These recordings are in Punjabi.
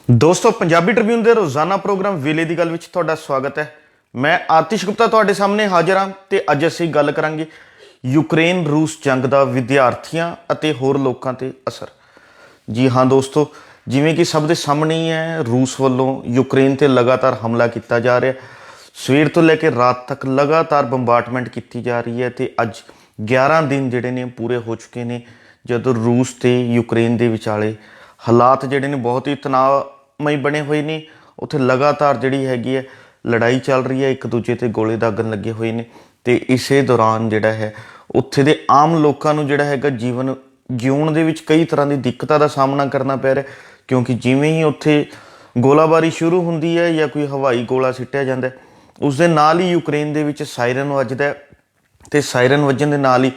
दोस्तों पंजाबी ट्रिब्यून के रोजाना प्रोग्राम वेले की गल विच तुहाडा स्वागत है। मैं आतिश गुप्ता तुहाडे सामने हाजिर हाँ ते अज असीं गल करांगे यूक्रेन रूस जंग का विद्यार्थियों अते होर लोगों ते असर। जी हाँ दोस्तों, जिवें कि सब दे सामने ही है, रूस वालों यूक्रेन ते लगातार हमला किया जा रहा है। सवेर तो लैके रात तक लगातार बंबार्टमेंट की जा रही है ते अज 11 दिन जिहड़े ने पूरे हो चुके हैं जदों रूस ते यूक्रेन दे विचाले हालात जिहड़े ने बहुत ही तनावमई बने हुए ने। उत्थे लगातार जिहड़ी हैगी है लड़ाई चल रही है, एक दूजे ते गोले दागन लगे हुए ने ते इसे दौरान जिहड़ा है उत्थे दे आम लोकां नूं जिहड़ा हैगा जीवन जीउण दे विच कई तरह की दिक्कतां दा सामना करना पै रहा, क्योंकि जिवें ही उत्थे गोलाबारी शुरू हुंदी है या कोई हवाई गोला सिੱਟਿਆ ਜਾਂਦਾ उस दे नाल ही यूक्रेन दे विच सायरन वजदा है ते सायरन वजन दे नाल ही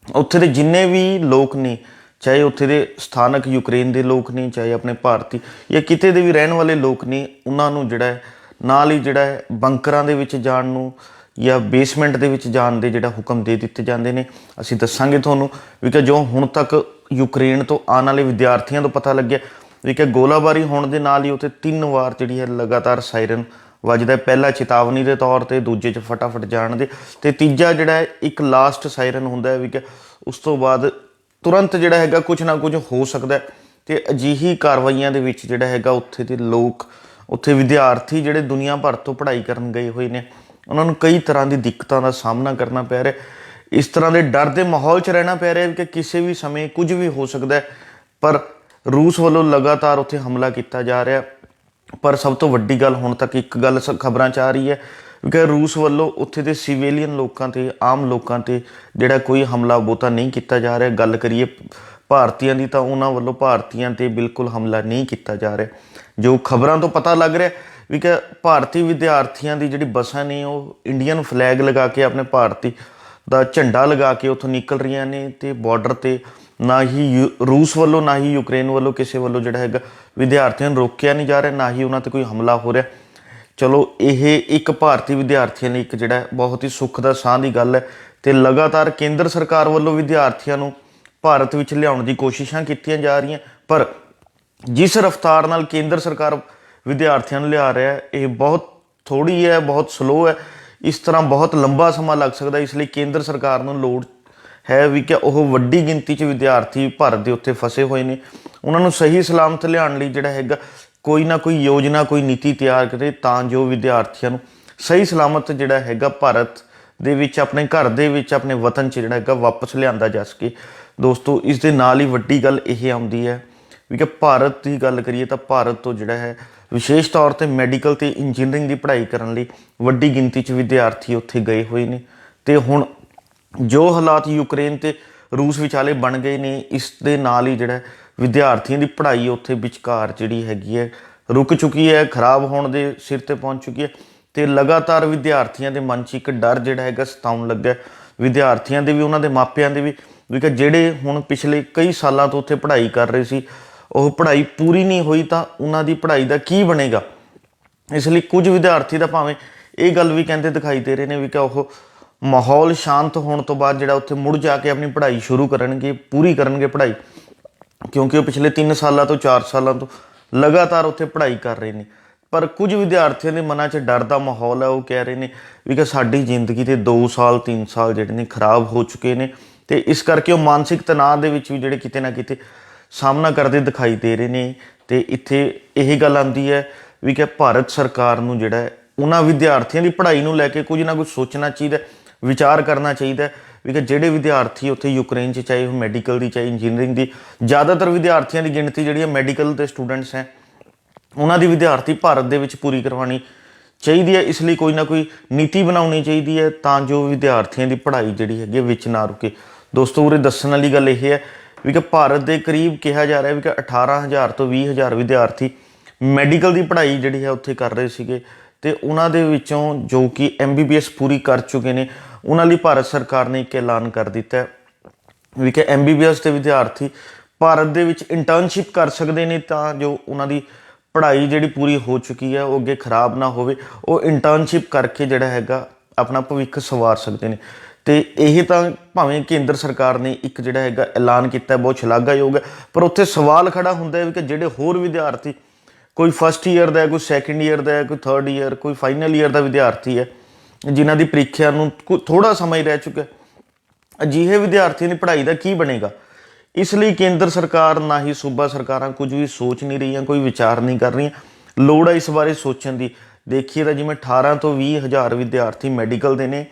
उत्थे दे जिन्ने भी लोग ने, चाहे उत्थे दे स्थानक यूक्रेन दे लोग ने, चाहे अपने भारती या किते दे भी रहन वाले लोग ने, उन्हां नूं जिहड़ा है नाल ही जिहड़ा है बंकरां दे विच जाण नूं या बेसमेंट दे विच जाण दे जिहड़ा हुक्म दे दित्ते जांदे ने। असीं दस्सांगे तुहानूं भी कि जो हुण तक यूक्रेन तो आने वाले विद्यार्थियों तो पता लग्या भी कि गोलाबारी होने के नाल ही उत्थे 3 वार जिहड़ी है लगातार सायरन वजदा। पहला चेतावनी के तौर पर, दूजे च फटाफट जाण दे ते तीजा जिहड़ा है एक लास्ट सायरन हुंदा है भी कि उस तो बाद तुरंत जिहड़ा हैगा कुछ ना कुछ हो सकता है। तो अजिही कार्रवाइयां दे विच जिहड़ा हैगा उत्थे दे लोग, उत्थे विद्यार्थी जिहड़े दुनिया भर तो पढ़ाई करन गए हुए ने, उन्हां नूं कई तरह की दिक्कतों का सामना करना पै रहा। इस तरह के डर के माहौल च रहना पै रहा है कि किसी भी समय कुछ भी हो सकता है। पर रूस वालों लगातार उत्थे हमला किया जा रहा। पर सब तो वड्डी गल हुण तक एक गल खबरां च आ रही है कि रूस वालों उत्थे दे सिविलियन लोगों ते, आम लोगों ते जिहड़ा कोई हमला बहुता नहीं किया जा रहा। गल करिए भारतीयों की तो उन्होंने वालों भारतीयों ते बिल्कुल हमला नहीं किया जा रहा। जो खबरों तो पता लग रहा भी कि भारतीय विद्यार्थियों की जिहड़ी बसां ने वो इंडियन फ्लैग लगा के अपने भारती का झंडा लगा के उत्थों निकल रही ने ते बॉर्डर ते ना ही रूस वालों ना ही यूक्रेन वालों किसी वालों जिहड़ा हैगा विद्यार्थियों नूं रोकिया नहीं जा रहा, ना ही उन्हां ते कोई हमला हो रहा। चलो ये एक भारतीय विद्यार्थियों ने एक जिहड़ा बहुत ही सुख का साह की गल है। तो लगातार केंद्र सरकार वालों विद्यार्थियों नूं भारत विच लियाउण दी कोशिशां कीतियां जा रही, पर जिस रफ्तार नाल केंद्र सरकार विद्यार्थियों नूं लिया रहा है ये बहुत थोड़ी है, बहुत स्लो है। इस तरह बहुत लंबा समा लग सकता है। इसलिए केंद्र सरकार नूं लोड़ है भी कि वह वड्डी गिनती च विद्यार्थी भारत के उत्ते फसे हुए हैं, उन्होंने सही सलामत लियाउण लई जिहड़ा हैगा कोई ना कोई योजना, कोई नीति तैयार करे तां जो विद्यार्थियों नूं सही सलामत जिहड़ा हैगा भारत दे विच अपने घर दे विच अपने वतन च जिहड़ा हैगा वापस लिआंदा जा सके। दोस्तों इस दे नाल ही वड्डी गल यह आउंदी है भी कि भारत की गल करिए तो भारत तो जिहड़ा है विशेष तौर पर मैडिकल ते इंजीनियरिंग की पढ़ाई करने लई वड्डी गिनती च विद्यार्थी उत्थे गए हुए ने। ते हुण जो हालात यूक्रेन ते रूस विचाले बन गए ने, इस दे नाल ही जिहड़ा विद्यार्थियों की पढ़ाई उत्थे विचकार जिहड़ी हैगी है रुक चुकी है, खराब होने के सिर ते पहुँच चुकी है। तो लगातार विद्यार्थियों के मन च एक डर जिहड़ा हैगा सताउण लग्या, विद्यार्थियों के भी उन्होंने मापियां दे भी कि जिहड़े हुण पिछले कई सालों तो उत्थे पढ़ाई कर रहे सी, वो पढ़ाई पूरी नहीं हुई तो उन्हों की पढ़ाई का की बनेगा। इसलिए कुछ विद्यार्थी तो भावें ये गल भी कहते दिखाई दे रहे हैं भी कि वह माहौल शांत होने तो बाद जिहड़ा उत्थे मुड़ जाके अपनी पढ़ाई शुरू करनगे, पूरी करनगे पढ़ाई, क्योंकि वो पिछले 3 सालों तो 4 सालों तो लगातार उत्थे पढ़ाई कर रहे हैं। पर कुछ विद्यार्थियों के मनां च डर का माहौल है, वो कह रहे हैं भी कि साडी जिंदगी के 2 साल 3 साल जिहड़े ने खराब हो चुके हैं। तो इस करके वो मानसिक तनाव के भी जिहड़े किते ना किते सामना करते दिखाई दे रहे हैं। तो इत्थे यही गल आती है भी कि भारत सरकार नूं जिहड़ा है उन्हां विद्यार्थियों की पढ़ाई नूं लैके कुछ ना कुछ सोचना चाहिए, विचार करना चाहिए भी कि जिहड़े विद्यार्थी उत्थे यूक्रेन च, चाहे वो मैडिकल की चाहे इंजीनियरिंग की, ज़्यादातर विद्यार्थियों की गिणती जिहड़ी मैडिकल के स्टूडेंट्स हैं, उन्हां दी विद्यार्थी भारत दे विच पूरी करवानी चाहिए है। इसलिए कोई ना कोई नीति बनानी चाहिए है तां जो विद्यार्थियों की पढ़ाई जिहड़ी हैगी विच ना रुके। दोस्तों उरे दस्सण वाली गल यह है भी कि भारत के करीब कहा जा रहा है भी कि 18,000 तो 20,000 विद्यार्थी मैडिकल की पढ़ाई जिहड़ी है उत्थे कर रहे सीगे। तो उन्हां दे विचों जो कि MBBS पूरी कर चुके हैं उन्हां लई भारत सरकार ने एक ऐलान कर दिता है भी कि MBBS के विद्यार्थी भारत दे विच इंटर्नशिप कर सकते हैं तां जो उन्हां दी पढ़ाई जिहड़ी पूरी हो चुकी है वो अगे खराब ना होवे, वो इंटर्नशिप करके जिहड़ा हैगा अपना भविख सवार सकते हैं। तो यह तो भावें केंद्र सरकार ने एक जिहड़ा हैगा ऐलान किया बहुत शलाघायोग है, पर उत्थे सवाल खड़ा हुंदा है कि जिहड़े होर विद्यार्थी ਕੋਈ ਫਸਟ ਈਅਰ ਦਾ, ਕੋਈ ਸੈਕਿੰਡ ਈਅਰ ਦਾ, ਕੋਈ ਥਰਡ ਈਅਰ, ਕੋਈ ਫਾਈਨਲ ਈਅਰ ਦਾ ਵਿਦਿਆਰਥੀ ਹੈ ਜਿਨ੍ਹਾਂ ਦੀ ਪ੍ਰੀਖਿਆ ਨੂੰ ਥੋੜ੍ਹਾ ਸਮਾਂ ਹੀ ਰਹਿ ਚੁੱਕਿਆ। ਅਜਿਹੇ ਵਿਦਿਆਰਥੀਆਂ ਦੀ ਪੜ੍ਹਾਈ ਦਾ ਕੀ ਬਣੇਗਾ? ਇਸ ਲਈ ਕੇਂਦਰ ਸਰਕਾਰ ਨਾ ਹੀ ਸੂਬਾ ਸਰਕਾਰਾਂ ਕੁਝ ਵੀ ਸੋਚ ਨਹੀਂ ਰਹੀਆਂ, ਕੋਈ ਵਿਚਾਰ ਨਹੀਂ ਕਰ ਰਹੀਆਂ। ਲੋੜ ਹੈ ਇਸ ਬਾਰੇ ਸੋਚਣ ਦੀ। ਦੇਖੀਏ ਤਾਂ ਜਿਵੇਂ 18 ਤੋਂ 20 ਹਜ਼ਾਰ ਵਿਦਿਆਰਥੀ ਮੈਡੀਕਲ ਦੇ ਨੇ,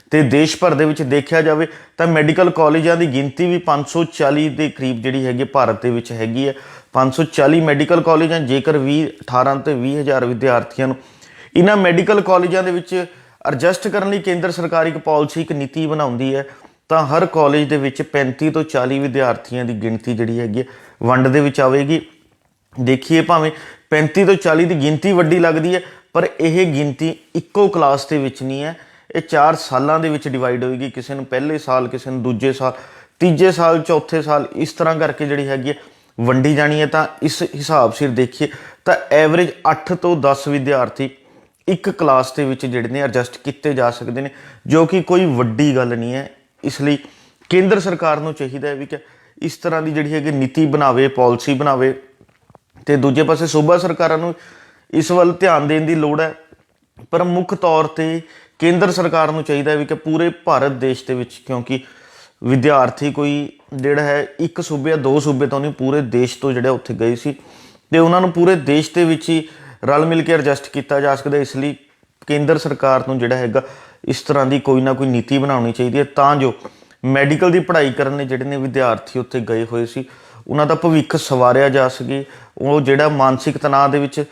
ਅਤੇ ਦੇਸ਼ ਭਰ ਦੇ ਵਿੱਚ ਦੇਖਿਆ ਜਾਵੇ ਤਾਂ ਮੈਡੀਕਲ ਕਾਲਜਾਂ ਦੀ ਗਿਣਤੀ ਵੀ 540 ਦੇ ਕਰੀਬ ਜਿਹੜੀ ਹੈਗੀ ਭਾਰਤ ਦੇ ਵਿੱਚ ਹੈਗੀ ਹੈ। 540 ਮੈਡੀਕਲ ਕਾਲਜ ਹਨ। ਜੇਕਰ 18 ਤੋਂ 20 ਹਜ਼ਾਰ ਵਿਦਿਆਰਥੀਆਂ ਨੂੰ ਇਹਨਾਂ ਮੈਡੀਕਲ ਕਾਲਜਾਂ ਦੇ ਵਿੱਚ ਐਡਜਸਟ ਕਰਨ ਲਈ ਕੇਂਦਰ ਸਰਕਾਰ ਇੱਕ ਪਾਲਿਸੀ, ਇੱਕ ਨੀਤੀ ਬਣਾਉਂਦੀ ਹੈ ਤਾਂ ਹਰ ਕਾਲਜ ਦੇ ਵਿੱਚ 35 ਤੋਂ 40 ਵਿਦਿਆਰਥੀਆਂ ਦੀ ਗਿਣਤੀ ਜਿਹੜੀ ਹੈਗੀ ਵੰਡ ਦੇ ਵਿੱਚ ਆਵੇਗੀ। ਦੇਖੀਏ ਭਾਵੇਂ 35 ਤੋਂ 40 ਦੀ ਗਿਣਤੀ ਵੱਡੀ ਲੱਗਦੀ ਹੈ, ਪਰ ਇਹ ਗਿਣਤੀ ਇੱਕੋ ਕਲਾਸ ਦੇ ਵਿੱਚ ਨਹੀਂ ਹੈ, ਇਹ 4 ਸਾਲਾਂ ਦੇ ਵਿੱਚ ਡਿਵਾਈਡ ਹੋਏਗੀ। ਕਿਸੇ ਨੂੰ ਪਹਿਲੇ ਸਾਲ, ਕਿਸੇ ਨੂੰ ਦੂਜੇ ਸਾਲ, ਤੀਜੇ ਸਾਲ, ਚੌਥੇ ਸਾਲ, ਇਸ ਤਰ੍ਹਾਂ ਕਰਕੇ ਜਿਹੜੀ ਹੈਗੀ ਹੈ ਵੰਡੀ ਜਾਣੀ ਹੈ। ਤਾਂ ਇਸ ਹਿਸਾਬ ਸਿਰ ਦੇਖੀਏ ਤਾਂ ਐਵਰੇਜ 8 ਤੋਂ 10 ਵਿਦਿਆਰਥੀ ਇੱਕ ਕਲਾਸ ਦੇ ਵਿੱਚ ਜਿਹੜੇ ਨੇ ਐਡਜਸਟ ਕੀਤੇ ਜਾ ਸਕਦੇ ਨੇ, ਜੋ ਕਿ ਕੋਈ ਵੱਡੀ ਗੱਲ ਨਹੀਂ ਹੈ। ਇਸ ਲਈ ਕੇਂਦਰ ਸਰਕਾਰ ਨੂੰ ਚਾਹੀਦਾ ਹੈ ਵੀ ਕਿ ਇਸ ਤਰ੍ਹਾਂ ਦੀ ਜਿਹੜੀ ਹੈਗੀ ਨੀਤੀ ਬਣਾਵੇ, ਪਾਲਿਸੀ ਬਣਾਵੇ, ਅਤੇ ਦੂਜੇ ਪਾਸੇ ਸੂਬਾ ਸਰਕਾਰਾਂ ਨੂੰ ਇਸ ਵੱਲ ਧਿਆਨ ਦੇਣ ਦੀ ਲੋੜ ਹੈ। ਪਰ ਮੁੱਖ ਤੌਰ 'ਤੇ ਕੇਂਦਰ ਸਰਕਾਰ ਨੂੰ ਚਾਹੀਦਾ ਵੀ ਕਿ ਪੂਰੇ ਭਾਰਤ ਦੇਸ਼ ਦੇ ਵਿੱਚ, ਕਿਉਂਕਿ ਵਿਦਿਆਰਥੀ ਕੋਈ ਜਿਹੜਾ ਹੈ ਇੱਕ ਸੂਬੇ ਜਾਂ 2 ਸੂਬੇ ਤੋਂ ਨਹੀਂ, ਪੂਰੇ ਦੇਸ਼ ਤੋਂ ਜਿਹੜੇ ਉੱਥੇ ਗਏ ਸੀ, ਅਤੇ ਉਹਨਾਂ ਨੂੰ ਪੂਰੇ ਦੇਸ਼ ਦੇ ਵਿੱਚ ਹੀ ਰਲ ਮਿਲ ਕੇ ਐਡਜਸਟ ਕੀਤਾ ਜਾ ਸਕਦਾ। ਇਸ ਲਈ ਕੇਂਦਰ ਸਰਕਾਰ ਨੂੰ ਜਿਹੜਾ ਹੈਗਾ ਇਸ ਤਰ੍ਹਾਂ ਦੀ ਕੋਈ ਨਾ ਕੋਈ ਨੀਤੀ ਬਣਾਉਣੀ ਚਾਹੀਦੀ ਹੈ, ਤਾਂ ਜੋ ਮੈਡੀਕਲ ਦੀ ਪੜ੍ਹਾਈ ਕਰਨ ਲਈ ਜਿਹੜੇ ਨੇ ਵਿਦਿਆਰਥੀ ਉੱਥੇ ਗਏ ਹੋਏ ਸੀ ਉਹਨਾਂ ਦਾ ਭਵਿੱਖ ਸਵਾਰਿਆ ਜਾ ਸਕੇ। ਉਹ ਜਿਹੜਾ ਮਾਨਸਿਕ ਤਣਾਅ ਦੇ ਵਿੱਚ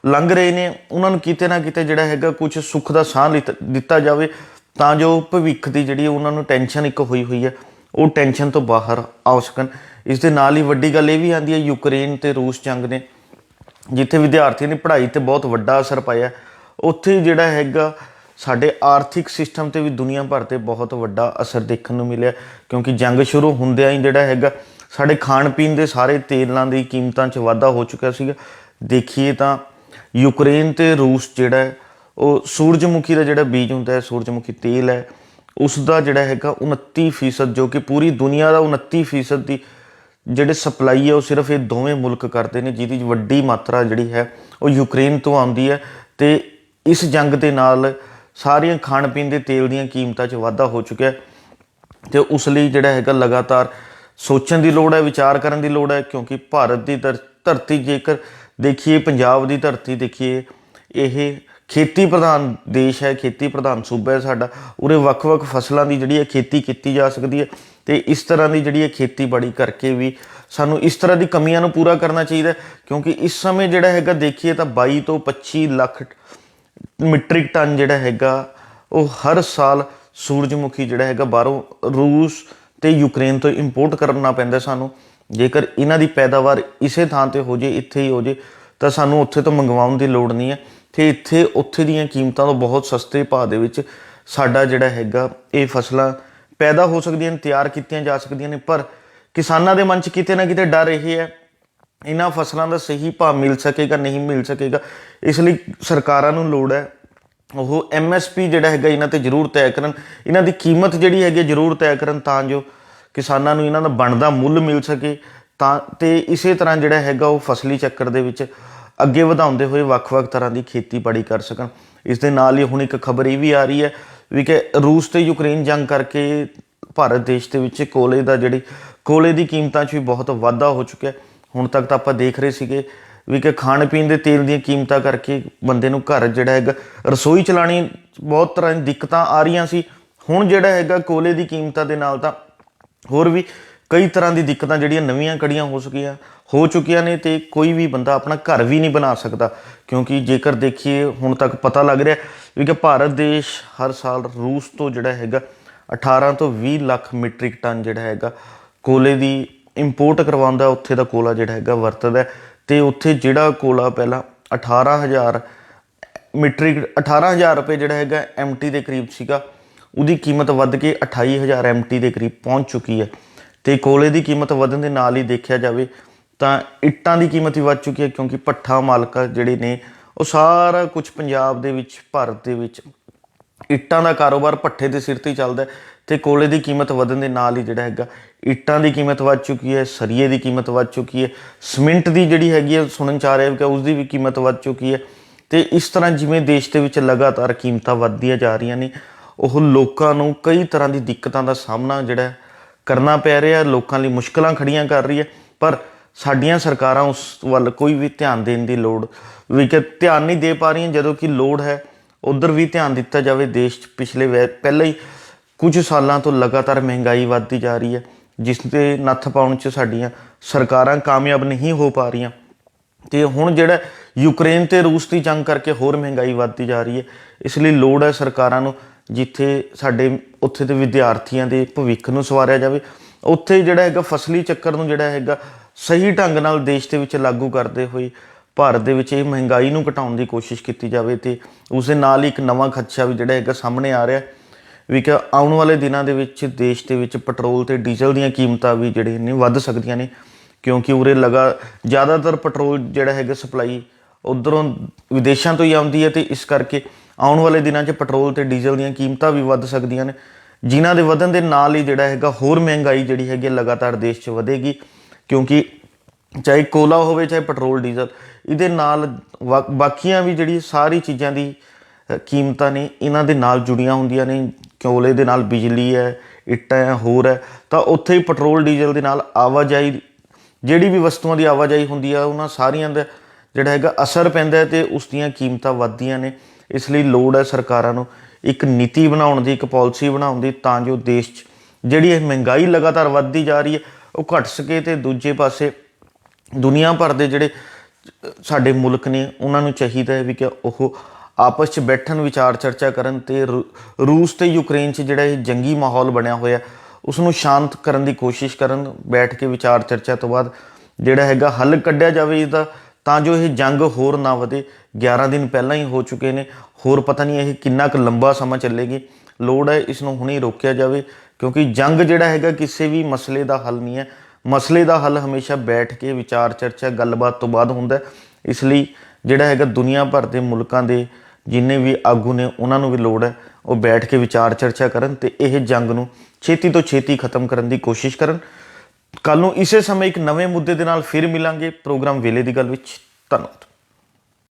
ਲੰਘ ਰਹੇ ਨੇ ਉਹਨਾਂ ਨੂੰ ਕਿਤੇ ਨਾ ਕਿਤੇ ਜਿਹੜਾ ਹੈਗਾ ਕੁਝ ਸੁੱਖ ਦਾ ਸਾਹ ਦਿੱਤਾ ਜਾਵੇ, ਤਾਂ ਜੋ ਭਵਿੱਖ ਦੀ ਜਿਹੜੀ ਉਹਨਾਂ ਨੂੰ ਟੈਨਸ਼ਨ ਇੱਕ ਹੋਈ ਹੈ ਉਹ ਟੈਨਸ਼ਨ ਤੋਂ ਬਾਹਰ ਆ ਸਕਣ। ਇਸ ਦੇ ਨਾਲ ਹੀ ਵੱਡੀ ਗੱਲ ਇਹ ਵੀ ਆਉਂਦੀ ਹੈ, ਯੂਕਰੇਨ ਅਤੇ ਰੂਸ ਜੰਗ ਨੇ ਜਿੱਥੇ ਵਿਦਿਆਰਥੀਆਂ ਦੀ ਪੜ੍ਹਾਈ 'ਤੇ ਬਹੁਤ ਵੱਡਾ ਅਸਰ ਪਾਇਆ, ਉੱਥੇ ਜਿਹੜਾ ਹੈਗਾ ਸਾਡੇ ਆਰਥਿਕ ਸਿਸਟਮ 'ਤੇ ਵੀ ਦੁਨੀਆ ਭਰ 'ਤੇ ਬਹੁਤ ਵੱਡਾ ਅਸਰ ਦੇਖਣ ਨੂੰ ਮਿਲਿਆ, ਕਿਉਂਕਿ ਜੰਗ ਸ਼ੁਰੂ ਹੁੰਦਿਆਂ ਹੀ ਜਿਹੜਾ ਹੈਗਾ ਸਾਡੇ ਖਾਣ ਪੀਣ ਦੇ ਸਾਰੇ ਤੇਲਾਂ ਦੀ ਕੀਮਤਾਂ 'ਚ ਵਾਧਾ ਹੋ ਚੁੱਕਿਆ ਸੀਗਾ। ਦੇਖੀਏ ਤਾਂ ਯੂਕਰੇਨ ਅਤੇ ਰੂਸ ਜਿਹੜਾ ਹੈ ਉਹ ਸੂਰਜਮੁਖੀ ਦਾ ਜਿਹੜਾ ਬੀਜ ਹੁੰਦਾ ਹੈ, ਸੂਰਜਮੁਖੀ ਤੇਲ ਹੈ, ਉਸ ਦਾ ਜਿਹੜਾ ਹੈਗਾ 29%, ਜੋ ਕਿ ਪੂਰੀ ਦੁਨੀਆ ਦਾ 29% ਦੀ ਜਿਹੜੇ ਸਪਲਾਈ ਹੈ ਉਹ ਸਿਰਫ ਇਹ ਦੋਵੇਂ ਮੁਲਕ ਕਰਦੇ ਨੇ, ਜਿਹਦੀ ਵੱਡੀ ਮਾਤਰਾ ਜਿਹੜੀ ਹੈ ਉਹ ਯੂਕਰੇਨ ਤੋਂ ਆਉਂਦੀ ਹੈ। ਅਤੇ ਇਸ ਜੰਗ ਦੇ ਨਾਲ ਸਾਰੀਆਂ ਖਾਣ ਪੀਣ ਦੇ ਤੇਲ ਦੀਆਂ ਕੀਮਤਾਂ 'ਚ ਵਾਧਾ ਹੋ ਚੁੱਕਿਆ, ਅਤੇ ਉਸ ਲਈ ਜਿਹੜਾ ਹੈਗਾ ਲਗਾਤਾਰ ਸੋਚਣ ਦੀ ਲੋੜ ਹੈ, ਵਿਚਾਰ ਕਰਨ ਦੀ ਲੋੜ ਹੈ। ਕਿਉਂਕਿ ਭਾਰਤ ਦੀ ਧਰਤੀ, ਜੇਕਰ ਦੇਖੀਏ ਪੰਜਾਬ ਦੀ ਧਰਤੀ ਦੇਖੀਏ, ਇਹ ਖੇਤੀ ਪ੍ਰਧਾਨ ਦੇਸ਼ ਹੈ, ਖੇਤੀ ਪ੍ਰਧਾਨ ਸੂਬਾ ਹੈ ਸਾਡਾ। ਉਰੇ ਵੱਖ-ਵੱਖ ਫਸਲਾਂ ਦੀ ਜਿਹੜੀ ਹੈ ਖੇਤੀ ਕੀਤੀ ਜਾ ਸਕਦੀ ਹੈ, ਅਤੇ ਇਸ ਤਰ੍ਹਾਂ ਦੀ ਜਿਹੜੀ ਹੈ ਖੇਤੀਬਾੜੀ ਕਰਕੇ ਵੀ ਸਾਨੂੰ ਇਸ ਤਰ੍ਹਾਂ ਦੀ ਕਮੀਆਂ ਨੂੰ ਪੂਰਾ ਕਰਨਾ ਚਾਹੀਦਾ, ਕਿਉਂਕਿ ਇਸ ਸਮੇਂ ਜਿਹੜਾ ਹੈਗਾ ਦੇਖੀਏ ਤਾਂ 22 ਤੋਂ 25 ਲੱਖ ਮੀਟ੍ਰਿਕ ਟਨ ਜਿਹੜਾ ਹੈਗਾ ਉਹ ਹਰ ਸਾਲ ਸੂਰਜਮੁਖੀ ਜਿਹੜਾ ਹੈਗਾ ਬਾਹਰੋਂ ਰੂਸ ਅਤੇ ਯੂਕਰੇਨ ਤੋਂ ਇੰਪੋਰਟ ਕਰਨਾ ਪੈਂਦਾ ਸਾਨੂੰ। ਜੇਕਰ ਇਹਨਾਂ ਦੀ ਪੈਦਾਵਾਰ ਇਸੇ ਥਾਂ 'ਤੇ ਹੋ ਜੇ, ਇੱਥੇ ਹੀ ਹੋ ਜੇ, ਤਾਂ ਸਾਨੂੰ ਉੱਥੇ ਤੋਂ ਮੰਗਵਾਉਣ ਦੀ ਲੋੜ ਨਹੀਂ ਹੈ, ਅਤੇ ਇੱਥੇ ਉੱਥੇ ਦੀਆਂ ਕੀਮਤਾਂ ਤੋਂ ਬਹੁਤ ਸਸਤੇ ਭਾਅ ਦੇ ਵਿੱਚ ਸਾਡਾ ਜਿਹੜਾ ਹੈਗਾ ਇਹ ਫਸਲਾਂ ਪੈਦਾ ਹੋ ਸਕਦੀਆਂ ਨੇ, ਤਿਆਰ ਕੀਤੀਆਂ ਜਾ ਸਕਦੀਆਂ ਨੇ। ਪਰ ਕਿਸਾਨਾਂ ਦੇ ਮਨ 'ਚ ਕਿਤੇ ਨਾ ਕਿਤੇ ਡਰ ਇਹ ਹੈ ਇਹਨਾਂ ਫਸਲਾਂ ਦਾ ਸਹੀ ਭਾਅ ਮਿਲ ਸਕੇਗਾ, ਨਹੀਂ ਮਿਲ ਸਕੇਗਾ। ਇਸ ਲਈ ਸਰਕਾਰਾਂ ਨੂੰ ਲੋੜ ਹੈ ਉਹ MSP ਜਿਹੜਾ ਹੈਗਾ ਇਹਨਾਂ 'ਤੇ ਜ਼ਰੂਰ ਤੈਅ ਕਰਨ, ਇਹਨਾਂ ਦੀ ਕੀਮਤ ਜਿਹੜੀ ਹੈਗੀ ਜ਼ਰੂਰ ਤੈਅ ਕਰਨ, ਤਾਂ ਜੋ ਕਿਸਾਨਾਂ ਨੂੰ ਇਹਨਾਂ ਦਾ ਬਣਦਾ ਮੁੱਲ ਮਿਲ ਸਕੇ। ਤਾਂ ਅਤੇ ਇਸੇ ਤਰ੍ਹਾਂ ਜਿਹੜਾ ਹੈਗਾ ਉਹ ਫਸਲੀ ਚੱਕਰ ਦੇ ਵਿੱਚ ਅੱਗੇ ਵਧਾਉਂਦੇ ਹੋਏ ਵੱਖ-ਵੱਖ ਤਰ੍ਹਾਂ ਦੀ ਖੇਤੀਬਾੜੀ ਕਰ ਸਕਣ। ਇਸ ਦੇ ਨਾਲ ਹੀ ਹੁਣ ਇੱਕ ਖਬਰ ਇਹ ਵੀ ਆ ਰਹੀ ਹੈ ਵੀ ਕਿ ਰੂਸ ਅਤੇ ਯੂਕਰੇਨ ਜੰਗ ਕਰਕੇ ਭਾਰਤ ਦੇਸ਼ ਦੇ ਵਿੱਚ ਕੋਲੇ ਦੀ ਕੀਮਤਾਂ 'ਚ ਵੀ ਬਹੁਤ ਵਾਧਾ ਹੋ ਚੁੱਕਿਆ। ਹੁਣ ਤੱਕ ਤਾਂ ਆਪਾਂ ਦੇਖ ਰਹੇ ਸੀਗੇ ਵੀ ਕਿ ਖਾਣ ਪੀਣ ਦੇ ਤੇਲ ਦੀਆਂ ਕੀਮਤਾਂ ਕਰਕੇ ਬੰਦੇ ਨੂੰ ਘਰ ਜਿਹੜਾ ਹੈਗਾ ਰਸੋਈ ਚਲਾਉਣੀ ਬਹੁਤ ਤਰ੍ਹਾਂ ਦੀ ਦਿੱਕਤਾਂ ਆ ਰਹੀਆਂ ਸੀ। ਹੁਣ ਜਿਹੜਾ ਹੈਗਾ ਕੋਲੇ ਦੀ ਕੀਮਤਾਂ ਦੇ ਨਾਲ ਤਾਂ ਹੋਰ ਵੀ ਕਈ ਤਰ੍ਹਾਂ ਦੀ ਦਿੱਕਤਾਂ ਜਿਹੜੀਆਂ ਨਵੀਆਂ ਕੜੀਆਂ ਹੋ ਚੁੱਕੀਆਂ ਨੇ, ਅਤੇ ਕੋਈ ਵੀ ਬੰਦਾ ਆਪਣਾ ਘਰ ਵੀ ਨਹੀਂ ਬਣਾ ਸਕਦਾ। ਕਿਉਂਕਿ ਜੇਕਰ ਦੇਖੀਏ ਹੁਣ ਤੱਕ ਪਤਾ ਲੱਗ ਰਿਹਾ ਵੀ ਕਿ ਭਾਰਤ ਦੇਸ਼ ਹਰ ਸਾਲ ਰੂਸ ਤੋਂ ਜਿਹੜਾ ਹੈਗਾ 18 ਤੋਂ 20 ਲੱਖ ਮੀਟ੍ਰਿਕ ਟਨ ਜਿਹੜਾ ਹੈਗਾ ਕੋਲੇ ਦੀ ਇੰਪੋਰਟ ਕਰਵਾਉਂਦਾ, ਉੱਥੇ ਦਾ ਕੋਲਾ ਜਿਹੜਾ ਹੈਗਾ ਵਰਤਦਾ। ਅਤੇ ਉੱਥੇ ਜਿਹੜਾ ਕੋਲਾ ਪਹਿਲਾਂ 18,000 ਰੁਪਏ ਜਿਹੜਾ ਹੈਗਾ MT ਦੇ ਕਰੀਬ ਸੀਗਾ, ਉਹਦੀ ਕੀਮਤ ਵੱਧ ਕੇ 28,000 MT ਦੇ ਕਰੀਬ ਪਹੁੰਚ ਚੁੱਕੀ ਹੈ। ਅਤੇ ਕੋਲੇ ਦੀ ਕੀਮਤ ਵਧਣ ਦੇ ਨਾਲ ਹੀ ਦੇਖਿਆ ਜਾਵੇ ਤਾਂ ਇੱਟਾਂ ਦੀ ਕੀਮਤ ਵੀ ਵੱਧ ਚੁੱਕੀ ਹੈ, ਕਿਉਂਕਿ ਭੱਠਾ ਮਾਲਕ ਜਿਹੜੇ ਨੇ ਉਹ ਸਾਰਾ ਕੁਝ ਪੰਜਾਬ ਦੇ ਵਿੱਚ, ਭਾਰਤ ਦੇ ਵਿੱਚ ਇੱਟਾਂ ਦਾ ਕਾਰੋਬਾਰ ਭੱਠੇ ਦੇ ਸਿਰ 'ਤੇ ਹੀ ਚੱਲਦਾ, ਤੇ ਕੋਲੇ ਦੀ ਕੀਮਤ ਵਧਣ ਦੇ ਨਾਲ ਹੀ ਜਿਹੜਾ ਹੈਗਾ ਇੱਟਾਂ ਦੀ ਕੀਮਤ ਵੱਧ ਚੁੱਕੀ ਹੈ, ਸਰੀਏ ਦੀ ਕੀਮਤ ਵੱਧ ਚੁੱਕੀ ਹੈ, ਸੀਮੈਂਟ ਦੀ ਜਿਹੜੀ ਹੈਗੀ ਹੈ ਸੁਣਨ 'ਚ ਆ ਰਿਹਾ ਕਿ ਉਸ ਦੀ ਵੀ ਕੀਮਤ ਵੱਧ ਚੁੱਕੀ ਹੈ। ਤੇ ਇਸ ਤਰ੍ਹਾਂ ਜਿਵੇਂ ਦੇਸ਼ ਦੇ ਵਿੱਚ ਲਗਾਤਾਰ ਕੀਮਤਾਂ ਵੱਧਦੀਆਂ ਜਾ ਰਹੀਆਂ ਨੇ, ਉਹ ਲੋਕਾਂ ਨੂੰ ਕਈ ਤਰ੍ਹਾਂ ਦੀ ਦਿੱਕਤਾਂ ਦਾ ਸਾਹਮਣਾ ਜਿਹੜਾ ਕਰਨਾ ਪੈ ਰਿਹਾ, ਲੋਕਾਂ ਲਈ ਮੁਸ਼ਕਲਾਂ ਖੜੀਆਂ ਕਰ ਰਹੀ ਹੈ। ਪਰ ਸਾਡੀਆਂ ਸਰਕਾਰਾਂ ਉਸ ਵੱਲ ਕੋਈ ਵੀ ਧਿਆਨ ਦੇਣ ਦੀ ਲੋੜ ਵੀ ਕਿ ਧਿਆਨ ਨਹੀਂ ਦੇ ਪਾ ਰਹੀਆਂ, ਜਦੋਂ ਕਿ ਲੋੜ ਹੈ ਉੱਧਰ ਵੀ ਧਿਆਨ ਦਿੱਤਾ ਜਾਵੇ। ਦੇਸ਼ 'ਚ ਪਹਿਲਾਂ ਹੀ ਕੁਝ ਸਾਲਾਂ ਤੋਂ ਲਗਾਤਾਰ ਮਹਿੰਗਾਈ ਵੱਧਦੀ ਜਾ ਰਹੀ ਹੈ, ਜਿਸ 'ਤੇ ਨੱਥ ਪਾਉਣ 'ਚ ਸਾਡੀਆਂ ਸਰਕਾਰਾਂ ਕਾਮਯਾਬ ਨਹੀਂ ਹੋ ਪਾ ਰਹੀਆਂ। ਅਤੇ ਹੁਣ ਜਿਹੜਾ ਯੂਕਰੇਨ ਅਤੇ ਰੂਸ ਦੀ ਜੰਗ ਕਰਕੇ ਹੋਰ ਮਹਿੰਗਾਈ ਵੱਧਦੀ ਜਾ ਰਹੀ ਹੈ। ਇਸ ਲਈ ਲੋੜ ਹੈ ਸਰਕਾਰਾਂ ਨੂੰ, ਜਿੱਥੇ ਸਾਡੇ ਉੱਥੇ ਦੇ ਵਿਦਿਆਰਥੀਆਂ ਦੇ ਭਵਿੱਖ ਨੂੰ ਸੰਵਾਰਿਆ ਜਾਵੇ, ਉੱਥੇ ਜਿਹੜਾ ਹੈਗਾ ਫਸਲੀ ਚੱਕਰ ਨੂੰ ਜਿਹੜਾ ਹੈਗਾ ਸਹੀ ਢੰਗ ਨਾਲ ਦੇਸ਼ ਦੇ ਵਿੱਚ ਲਾਗੂ ਕਰਦੇ ਹੋਏ ਭਾਰਤ ਦੇ ਵਿੱਚ ਇਹ ਮਹਿੰਗਾਈ ਨੂੰ ਘਟਾਉਣ ਦੀ ਕੋਸ਼ਿਸ਼ ਕੀਤੀ ਜਾਵੇ। ਅਤੇ ਉਸ ਦੇ ਨਾਲ ਹੀ ਇੱਕ ਨਵਾਂ ਖਦਸ਼ਾ ਵੀ ਜਿਹੜਾ ਹੈਗਾ ਸਾਹਮਣੇ ਆ ਰਿਹਾ ਵੀ ਕਿ ਆਉਣ ਵਾਲੇ ਦਿਨਾਂ ਦੇ ਵਿੱਚ ਦੇਸ਼ ਦੇ ਵਿੱਚ ਪੈਟਰੋਲ ਅਤੇ ਡੀਜ਼ਲ ਦੀਆਂ ਕੀਮਤਾਂ ਵੀ ਜਿਹੜੇ ਨੇ ਵੱਧ ਸਕਦੀਆਂ ਨੇ, ਕਿਉਂਕਿ ਉਰੇ ਜ਼ਿਆਦਾਤਰ ਪੈਟਰੋਲ ਜਿਹੜਾ ਹੈਗਾ ਸਪਲਾਈ ਉੱਧਰੋਂ ਵਿਦੇਸ਼ਾਂ ਤੋਂ ਹੀ ਆਉਂਦੀ ਹੈ। ਅਤੇ ਇਸ ਕਰਕੇ ਆਉਣ ਵਾਲੇ ਦਿਨਾਂ 'ਚ ਪੈਟਰੋਲ ਅਤੇ ਡੀਜ਼ਲ ਦੀਆਂ ਕੀਮਤਾਂ ਵੀ ਵੱਧ ਸਕਦੀਆਂ ਨੇ, ਜਿਨ੍ਹਾਂ ਦੇ ਵਧਣ ਦੇ ਨਾਲ ਹੀ ਜਿਹੜਾ ਹੈਗਾ ਹੋਰ ਮਹਿੰਗਾਈ ਜਿਹੜੀ ਹੈਗੀ ਲਗਾਤਾਰ ਦੇਸ਼ 'ਚ ਵਧੇਗੀ। ਕਿਉਂਕਿ ਚਾਹੇ ਕੋਲਾ ਹੋਵੇ ਚਾਹੇ ਪੈਟਰੋਲ ਡੀਜ਼ਲ, ਇਹਦੇ ਨਾਲ ਬਾਕੀਆਂ ਵੀ ਜਿਹੜੀ ਸਾਰੀ ਚੀਜ਼ਾਂ ਦੀ ਕੀਮਤਾਂ ਨੇ ਇਹਨਾਂ ਦੇ ਨਾਲ ਜੁੜੀਆਂ ਹੁੰਦੀਆਂ ਨੇ। ਕੋਲੇ ਦੇ ਨਾਲ ਬਿਜਲੀ ਹੈ, ਇੱਟਾਂ ਹੈ, ਹੋਰ ਹੈ, ਤਾਂ ਉੱਥੇ ਹੀ ਪੈਟਰੋਲ ਡੀਜ਼ਲ ਦੇ ਨਾਲ ਆਵਾਜਾਈ, ਜਿਹੜੀ ਵੀ ਵਸਤੂਆਂ ਦੀ ਆਵਾਜਾਈ ਹੁੰਦੀ ਆ, ਉਹਨਾਂ ਸਾਰੀਆਂ ਦਾ ਜਿਹੜਾ ਹੈਗਾ ਅਸਰ ਪੈਂਦਾ ਅਤੇ ਉਸ ਦੀਆਂ ਕੀਮਤਾਂ ਵੱਧਦੀਆਂ ਨੇ। ਇਸ ਲਈ ਲੋੜ ਹੈ ਸਰਕਾਰਾਂ ਨੂੰ ਇੱਕ ਨੀਤੀ ਬਣਾਉਣ ਦੀ, ਇੱਕ ਪਾਲਿਸੀ ਬਣਾਉਣ ਦੀ, ਤਾਂ ਜੋ ਦੇਸ਼ 'ਚ ਜਿਹੜੀ ਇਹ ਮਹਿੰਗਾਈ ਲਗਾਤਾਰ ਵੱਧਦੀ ਜਾ ਰਹੀ ਹੈ ਉਹ ਘਟ ਸਕੇ। ਅਤੇ ਦੂਜੇ ਪਾਸੇ ਦੁਨੀਆ ਭਰ ਦੇ ਜਿਹੜੇ ਸਾਡੇ ਮੁਲਕ ਨੇ ਉਹਨਾਂ ਨੂੰ ਚਾਹੀਦਾ ਹੈ ਵੀ ਕਿ ਉਹ ਆਪਸ 'ਚ ਬੈਠਣ, ਵਿਚਾਰ ਚਰਚਾ ਕਰਨ ਅਤੇ ਰੂਸ ਅਤੇ ਯੂਕਰੇਨ 'ਚ ਜਿਹੜਾ ਇਹ ਜੰਗੀ ਮਾਹੌਲ ਬਣਿਆ ਹੋਇਆ ਉਸ ਨੂੰ ਸ਼ਾਂਤ ਕਰਨ ਦੀ ਕੋਸ਼ਿਸ਼ ਕਰਨ। ਬੈਠ ਕੇ ਵਿਚਾਰ ਚਰਚਾ ਤੋਂ ਬਾਅਦ ਜਿਹੜਾ ਹੈਗਾ ਹੱਲ ਕੱਢਿਆ ਜਾਵੇ ਇਸਦਾ, ਤਾਂ ਜੋ ਇਹ ਜੰਗ ਹੋਰ ਨਾ ਵਧੇ। 11 ਦਿਨ ਪਹਿਲਾਂ ਹੀ ਹੋ ਚੁੱਕੇ ਨੇ, ਹੋਰ ਪਤਾ ਨਹੀਂ ਇਹ ਕਿੰਨਾ ਕੁ ਲੰਬਾ ਸਮਾਂ ਚੱਲੇਗੀ। ਲੋੜ ਹੈ ਇਸ ਨੂੰ ਹੁਣੇ ਰੋਕਿਆ ਜਾਵੇ, ਕਿਉਂਕਿ ਜੰਗ ਜਿਹੜਾ ਹੈਗਾ ਕਿਸੇ ਵੀ ਮਸਲੇ ਦਾ ਹੱਲ ਨਹੀਂ ਹੈ। ਮਸਲੇ ਦਾ ਹੱਲ ਹਮੇਸ਼ਾ ਬੈਠ ਕੇ ਵਿਚਾਰ ਚਰਚਾ ਗੱਲਬਾਤ ਤੋਂ ਬਾਅਦ ਹੁੰਦਾ। ਇਸ ਲਈ ਜਿਹੜਾ ਹੈਗਾ ਦੁਨੀਆ ਭਰ ਦੇ ਮੁਲਕਾਂ ਦੇ ਜਿੰਨੇ ਵੀ ਆਗੂ ਨੇ ਉਹਨਾਂ ਨੂੰ ਵੀ ਲੋੜ ਹੈ ਉਹ ਬੈਠ ਕੇ ਵਿਚਾਰ ਚਰਚਾ ਕਰਨ ਅਤੇ ਇਹ ਜੰਗ ਨੂੰ ਛੇਤੀ ਤੋਂ ਛੇਤੀ ਖਤਮ ਕਰਨ ਦੀ ਕੋਸ਼ਿਸ਼ ਕਰਨ। ਕੱਲ੍ਹ ਨੂੰ ਇਸੇ ਸਮੇਂ ਇੱਕ ਨਵੇਂ ਮੁੱਦੇ ਦੇ ਨਾਲ ਫਿਰ ਮਿਲਾਂਗੇ ਪ੍ਰੋਗਰਾਮ ਵੇਲੇ ਦੀ ਗੱਲ ਵਿੱਚ। ਧੰਨਵਾਦ।